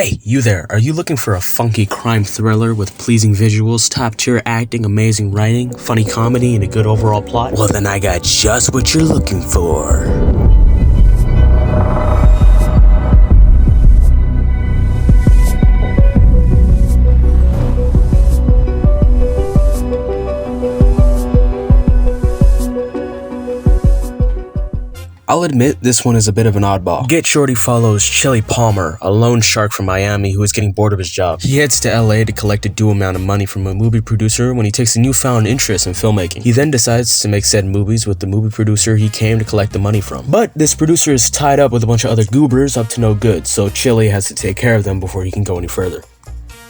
Hey, you there, are you looking for a funky crime thriller with pleasing visuals, top-tier acting, amazing writing, funny comedy, and a good overall plot? Well, then I got just what you're looking for. I'll admit this one is a bit of an oddball. Get Shorty follows Chili Palmer, a loan shark from Miami who is getting bored of his job. He heads to LA to collect a due amount of money from a movie producer when he takes a newfound interest in filmmaking. He then decides to make said movies with the movie producer he came to collect the money from. But this producer is tied up with a bunch of other goobers up to no good, so Chili has to take care of them before he can go any further.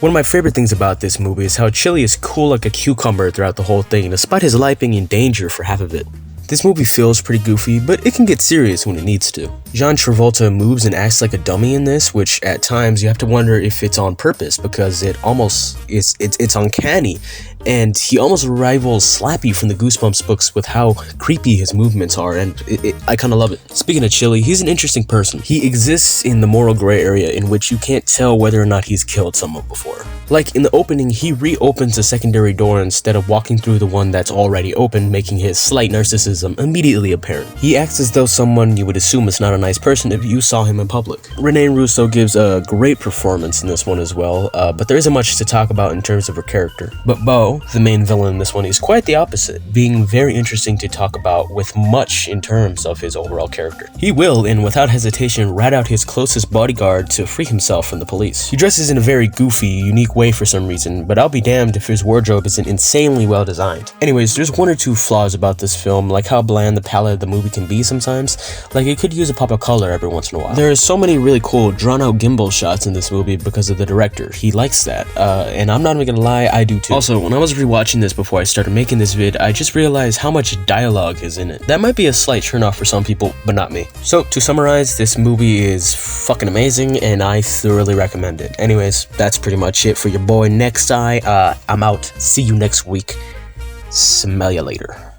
One of my favorite things about this movie is how Chili is cool like a cucumber throughout the whole thing, despite his life being in danger for half of it. This movie feels pretty goofy, but it can get serious when it needs to. John Travolta moves and acts like a dummy in this, which at times you have to wonder if it's on purpose because it's uncanny, and he almost rivals Slappy from the Goosebumps books with how creepy his movements are, and I kinda love it. Speaking of Chili, he's an interesting person. He exists in the moral gray area in which you can't tell whether or not he's killed someone before. Like in the opening, he reopens a secondary door instead of walking through the one that's already open, making his slight narcissism immediately apparent. He acts as though someone you would assume is not a nice person if you saw him in public. Renee Russo gives a great performance in this one as well, but there isn't much to talk about in terms of her character. But Bo, the main villain in this one, is quite the opposite, being very interesting to talk about with much in terms of his overall character. He will, and without hesitation, rat out his closest bodyguard to free himself from the police. He dresses in a very goofy, unique way for some reason, but I'll be damned if his wardrobe isn't insanely well designed. Anyways, there's one or two flaws about this film, like how bland the palette of the movie can be sometimes, like it could use a pop of color every once in a while. There are so many really cool drawn-out gimbal shots in this movie because of the director. He likes that, and I'm not even gonna lie, I do too. Also, when I was rewatching this before I started making this vid, I just realized how much dialogue is in it. That might be a slight turnoff for some people, but not me. So, to summarize, this movie is fucking amazing, and I thoroughly recommend it. Anyways, that's pretty much it for your boy NEXXI. I'm out. See you next week. Smell ya later.